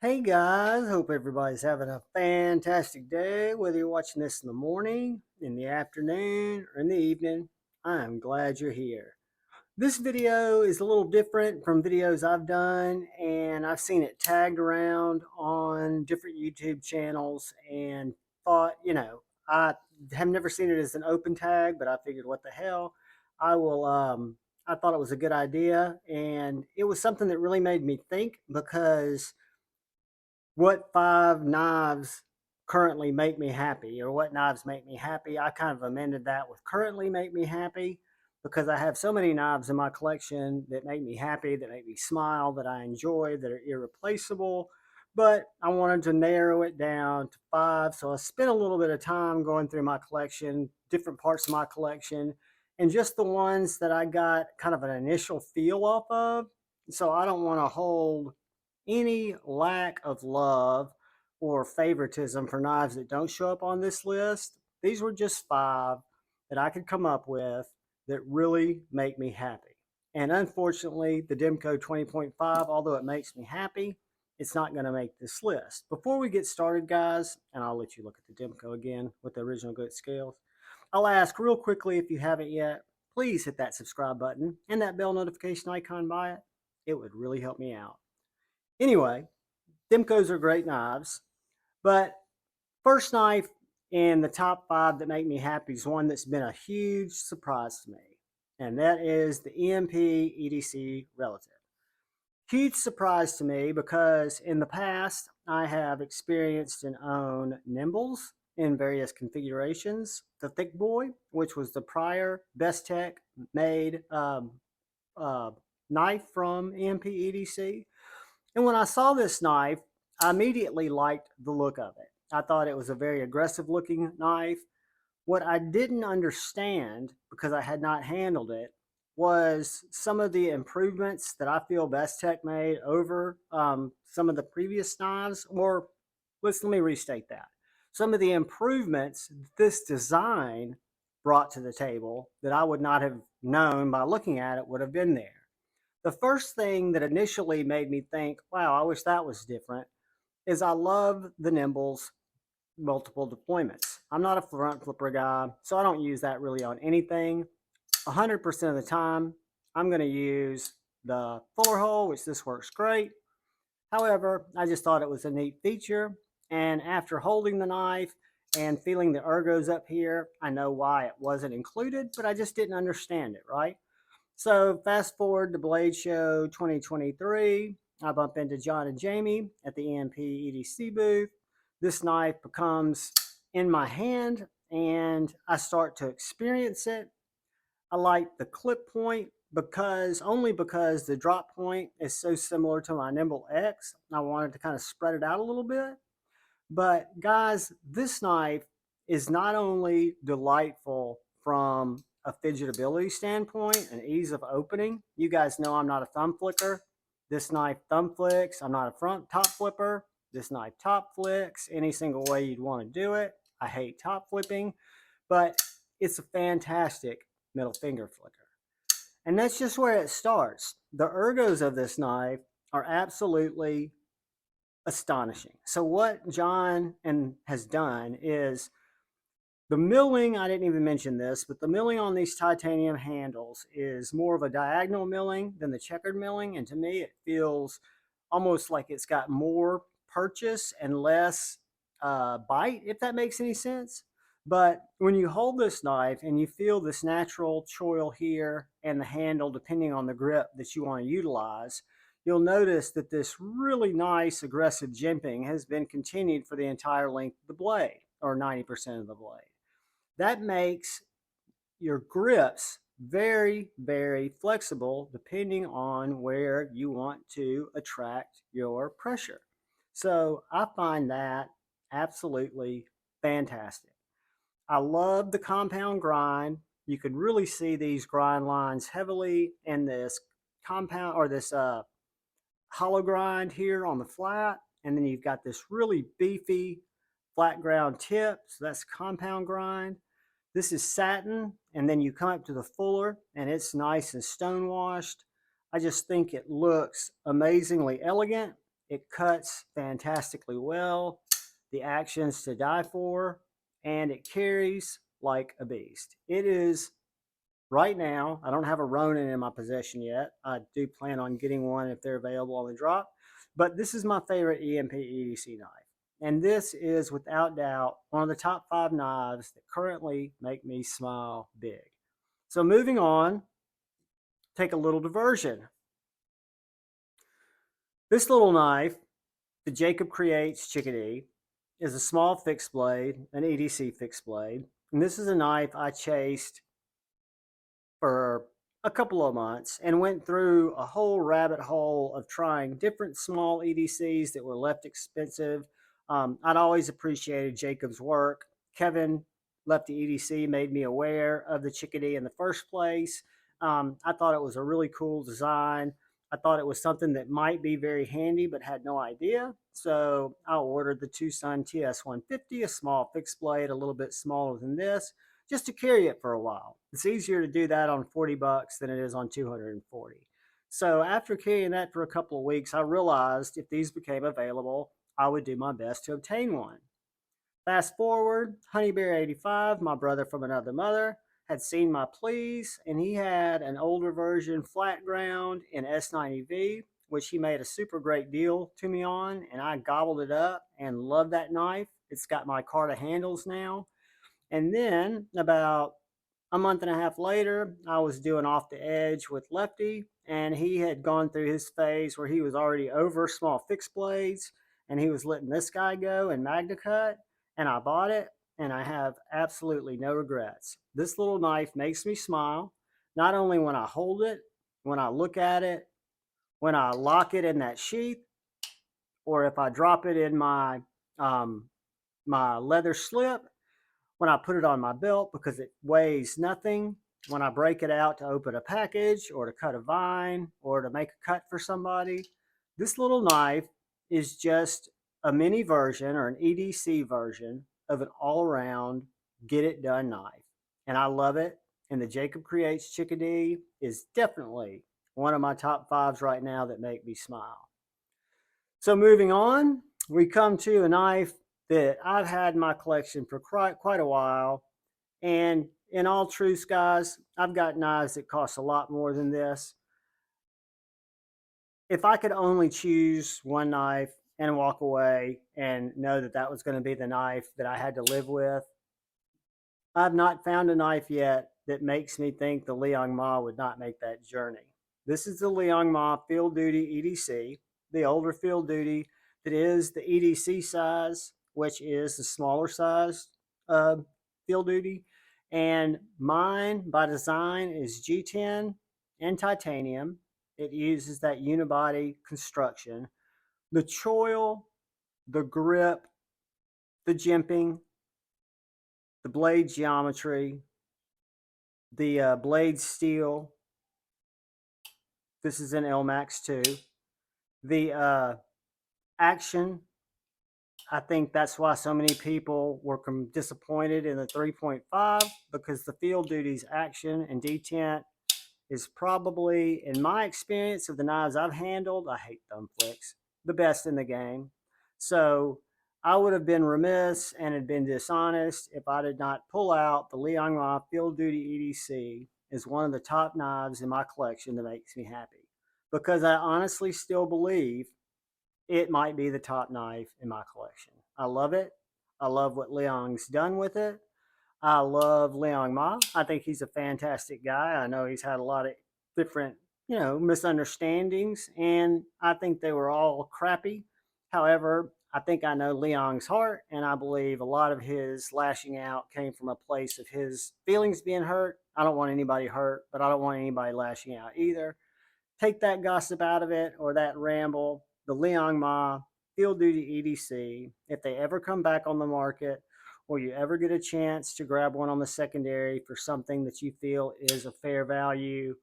Hey guys, hope everybody's having a fantastic day. Whether you're watching this in the morning, in the afternoon, or in the evening, I'm glad you're here. This video is a little different from videos I've done, and I've seen it tagged around on different YouTube channels and thought, I have never seen it as an open tag, but I figured what the hell. I will I thought it was a good idea, and it was something that really made me think because what 5 knives currently make me happy, or what knives make me happy. I kind of amended that with currently make me happy because I have so many knives in my collection that make me happy, that make me smile, that I enjoy, that are irreplaceable. But I wanted to narrow it down to 5. So I spent a little bit of time going through my collection, different parts of my collection, and just the ones that I got kind of an initial feel off of. So I don't want to hold any lack of love or favoritism for knives that don't show up on this list. These were just 5 that I could come up with that really make me happy. And unfortunately, the Demco 20.5, although it makes me happy, it's not going to make this list. Before we get started, guys, and I'll let you look at the Demco again with the original good scales, I'll ask real quickly, if you haven't yet, please hit that subscribe button and that bell notification icon by it. It would really help me out. Anyway, Demkos are great knives, but first knife in the top 5 that make me happy is one that's been a huge surprise to me, and that is the EMP EDC Relative. Huge surprise to me because in the past I have experienced and owned Nimbles in various configurations. The Thick Boy, which was the prior Best Tech made uh, knife from EMP EDC, and when I saw this knife, I immediately liked the look of it. I thought it was a very aggressive looking knife. What I didn't understand, because I had not handled it, was some of the improvements that I feel Best Tech made over some of the previous knives. Or let me restate that. Some of the improvements this design brought to the table that I would not have known by looking at it would have been there. The first thing that initially made me think, wow, I wish that was different, is I love the Nimble's multiple deployments. I'm not a front flipper guy, so I don't use that really on anything. 100% of the time, I'm going to use the fuller hole, which this works great. However, I just thought it was a neat feature. And after holding the knife and feeling the ergos up here, I know why it wasn't included, but I just didn't understand it, right? So fast forward to Blade Show 2023. I bump into John and Jamie at the EMP EDC booth. This knife becomes in my hand and I start to experience it. I like the clip point because the drop point is so similar to my Nimble X. I wanted to kind of spread it out a little bit. But guys, this knife is not only delightful from a fidgetability standpoint and ease of opening. You guys know I'm not a thumb flicker. This knife thumb flicks. I'm not a front top flipper. This knife top flicks any single way you'd want to do it. I hate top flipping, but it's a fantastic middle finger flicker. And that's just where it starts. The ergos of this knife are absolutely astonishing. So what John has done is the milling. I didn't even mention this, but the milling on these titanium handles is more of a diagonal milling than the checkered milling, and to me it feels almost like it's got more purchase and less bite, if that makes any sense. But when you hold this knife and you feel this natural choil here and the handle, depending on the grip that you want to utilize, you'll notice that this really nice aggressive jimping has been continued for the entire length of the blade, or 90% of the blade. That makes your grips very, very flexible depending on where you want to attract your pressure. So I find that absolutely fantastic. I love the compound grind. You can really see these grind lines heavily in this compound, or this hollow grind here on the flat. And then you've got this really beefy flat ground tip. So that's compound grind. This is satin, and then you come up to the fuller, and it's nice and stone washed. I just think it looks amazingly elegant, It cuts fantastically well. The action's to die for, and it carries like a beast. It is right now. I don't have a Ronin in my possession yet. I do plan on getting one if they're available on the drop. But this is my favorite EMP EDC knife. And this is without doubt one of the top 5 knives that currently make me smile big. So moving on, take a little diversion. This little knife, the Jakeb Creates Chickadee, is a small fixed blade, an EDC fixed blade. And this is a knife I chased for a couple of months and went through a whole rabbit hole of trying different small EDCs that were left expensive. I'd always appreciated Jakeb's work. Kevin, Lefty EDC, made me aware of the Chickadee in the first place. I thought it was a really cool design. I thought it was something that might be very handy, but had no idea. So I ordered the Tucson TS150, a small fixed blade, a little bit smaller than this, just to carry it for a while. It's easier to do that on 40 bucks than it is on 240. So after carrying that for a couple of weeks, I realized if these became available, I would do my best to obtain one. Fast forward, Honey Bear 85, my brother from another mother, had seen my pleas, and he had an older version flat ground in S90V, which he made a super great deal to me on, and I gobbled it up and love that knife. It's got my cart of handles now. And then about a month and a half later, I was doing Off the Edge with Lefty, and he had gone through his phase where he was already over small fixed blades, and he was letting this guy go in MagnaCut, and I bought it, and I have absolutely no regrets. This little knife makes me smile, not only when I hold it, when I look at it, when I lock it in that sheath, or if I drop it in my leather slip, when I put it on my belt because it weighs nothing, when I break it out to open a package or to cut a vine or to make a cut for somebody. This little knife is just a mini version or an EDC version of an all around get it done knife. And I love it. And the Jakeb Creates Chickadee is definitely one of my top 5s right now that make me smile. So moving on, we come to a knife that I've had in my collection for quite a while. And in all truth, guys, I've got knives that cost a lot more than this. If I could only choose one knife and walk away and know that that was going to be the knife that I had to live with, I've not found a knife yet that makes me think the Liang Ma would not make that journey. This is the Liang Ma Field Duty EDC, the older Field Duty that is the EDC size, which is the smaller size Field Duty. And mine, by design, is G10 and titanium. It uses that unibody construction. The choil, the grip, the jimping, the blade geometry, the blade steel. This is an LMAX 2. The action, I think that's why so many people were disappointed in the 3.5, because the Field Duty's action and detent is probably, in my experience of the knives I've handled, I hate thumb flicks, the best in the game. So I would have been remiss and had been dishonest if I did not pull out the Liang Ma Field Duty EDC as one of the top knives in my collection that makes me happy. Because I honestly still believe it might be the top knife in my collection. I love it. I love what Liang's done with it. I love Liang Ma. I think he's a fantastic guy. I know he's had a lot of different, misunderstandings, and I think they were all crappy. However, I think I know Liang's heart, and I believe a lot of his lashing out came from a place of his feelings being hurt. I don't want anybody hurt, but I don't want anybody lashing out either. Take that gossip out of it or that ramble. The Liang Ma Field Duty EDC, if they ever come back on the market, or you ever get a chance to grab one on the secondary for something that you feel is a fair value,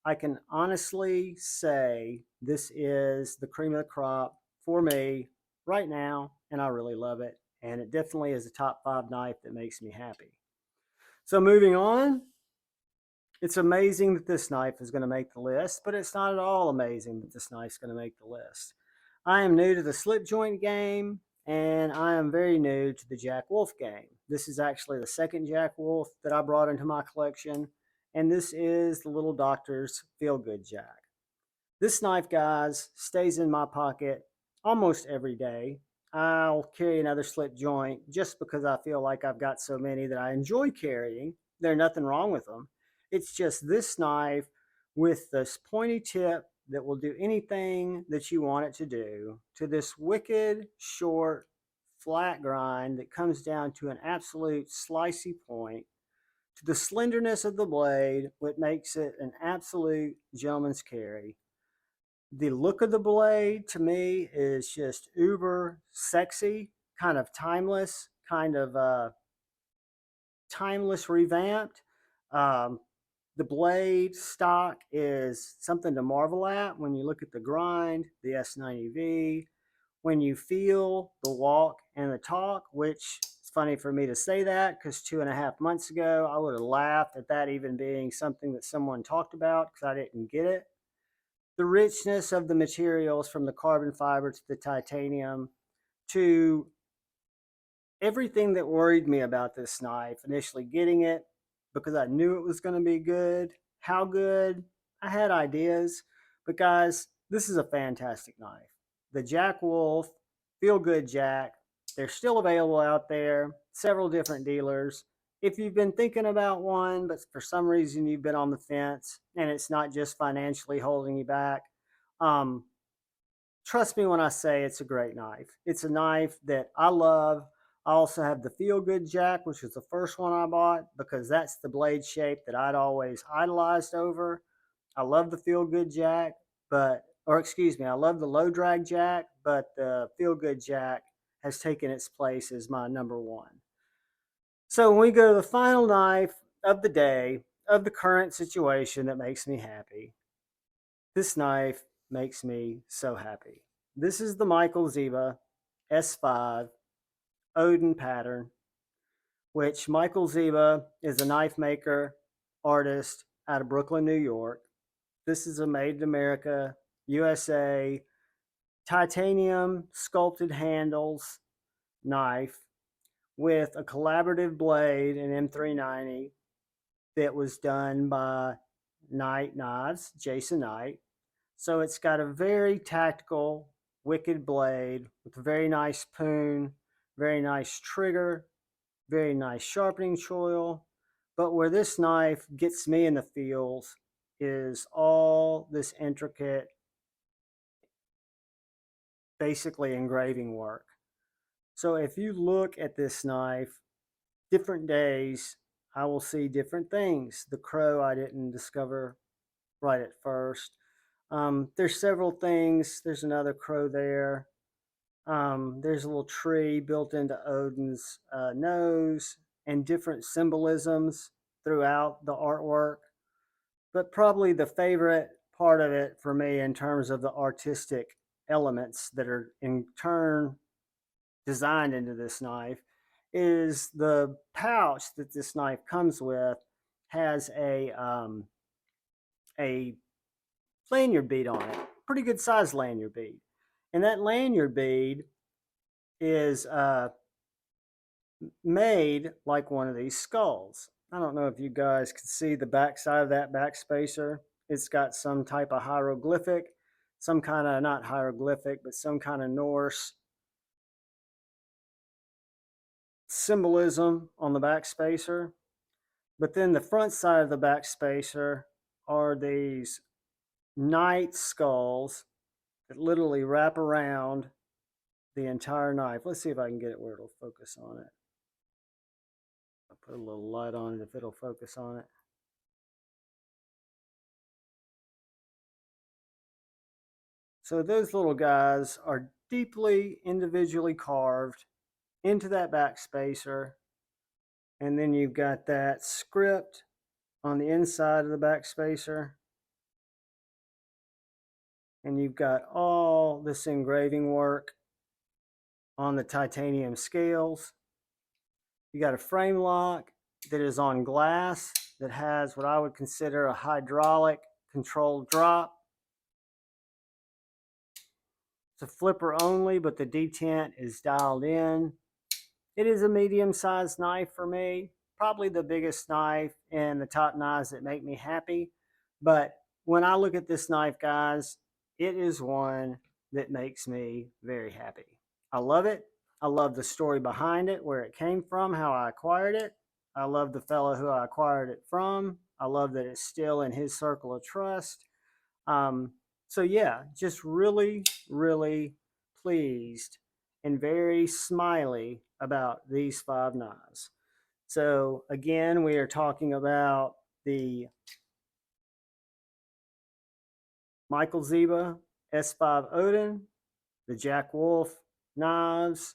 I can honestly say this is the cream of the crop for me right now, and I really love it. And it definitely is a top 5 knife that makes me happy. So moving on, it's amazing that this knife is going to make the list, but it's not at all amazing that this knife is going to make the list. I am new to the slip joint game, and I am very new to the Jack Wolf game. This is actually the second Jack Wolf that I brought into my collection, and this is the Little Doctor's Feelgood Jack. This knife, guys, stays in my pocket almost every day. I'll carry another slip joint just because I feel like I've got so many that I enjoy carrying. There's nothing wrong with them. It's just this knife with this pointy tip that will do anything that you want it to do, to this wicked, short, flat grind that comes down to an absolute slicey point, to the slenderness of the blade, what makes it an absolute gentleman's carry. The look of the blade to me is just uber sexy, kind of timeless, timeless revamped. Um, the blade stock is something to marvel at when you look at the grind, the S90V, when you feel the walk and the talk, which it's funny for me to say that because 2.5 months ago I would have laughed at that even being something that someone talked about because I didn't get it. The richness of the materials from the carbon fiber to the titanium to everything that worried me about this knife initially getting it because I knew it was going to be good. How good? I had ideas, but guys, this is a fantastic knife. The Jack Wolf Feelgood Jack, they're still available out there, several different dealers. If you've been thinking about one, but for some reason you've been on the fence and it's not just financially holding you back, um, trust me when I say it's a great knife. It's a knife that I love. I also have the Feelgood Jack, which was the first one I bought because that's the blade shape that I'd always idolized over. I love the Feelgood Jack, or excuse me, I love the low drag Jack, but the Feelgood Jack has taken its place as my number one. So when we go to the final knife of the day, of the current situation that makes me happy, this knife makes me so happy. This is the Michael Ziva S5 Odin pattern, which Michael Ziva is a knife maker, artist out of Brooklyn, New York. This is a made in America, USA, titanium sculpted handles knife with a collaborative blade, an M390, that was done by Knight Knives, Jason Knight. So it's got a very tactical, wicked blade with a very nice poon, very nice trigger, very nice sharpening choil. But where this knife gets me in the feels is all this intricate, basically engraving work. So if you look at this knife, different days, I will see different things. The crow I didn't discover right at first. There's several things. There's another crow there. There's a little tree built into Odin's nose and different symbolisms throughout the artwork. But probably the favorite part of it for me in terms of the artistic elements that are in turn designed into this knife is the pouch that this knife comes with has a lanyard bead on it, pretty good size lanyard bead. And that lanyard bead is made like one of these skulls. I don't know if you guys can see the back side of that back spacer. It's got some type of hieroglyphic, some kind of, not hieroglyphic, but some kind of Norse symbolism on the back spacer. But then the front side of the back spacer are these knight skulls that literally wrap around the entire knife. Let's see if I can get it where it'll focus on it. I'll put a little light on it if it'll focus on it. So those little guys are deeply individually carved into that back spacer. And then you've got that script on the inside of the back spacer. And you've got all this engraving work on the titanium scales. You got a frame lock that is on glass that has what I would consider a hydraulic controlled drop. It's a flipper only, but the detent is dialed in. It is a medium-sized knife for me, probably the biggest knife and the top knives that make me happy. But when I look at this knife, guys, it is one that makes me very happy. I love it. I love the story behind it, where it came from, how I acquired it. I love the fellow who I acquired it from. I love that it's still in his circle of trust. Um, so yeah, just really, really pleased and very smiley about these 5 knives. So again, we are talking about the Michael Zieba S5 Odin, the Jack Wolf knives,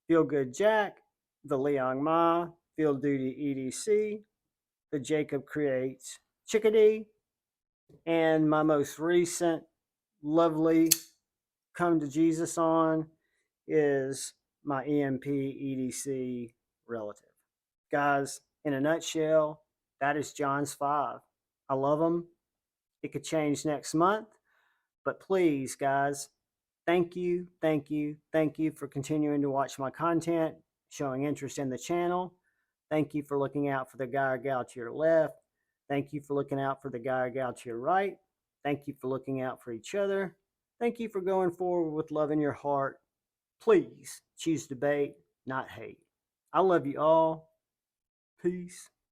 Feelgood Jack, the Liang Ma Field Duty EDC, the Jakeb Creates Chickadee, and my most recent lovely come to Jesus on is my EMP EDC Relative. Guys, in a nutshell, that is John's 5. I love them. It could change next month, but please, guys, thank you, thank you, thank you for continuing to watch my content, showing interest in the channel. Thank you for looking out for the guy or gal to your left. Thank you for looking out for the guy or gal to your right. Thank you for looking out for each other. Thank you for going forward with love in your heart. Please choose debate, not hate. I love you all. Peace.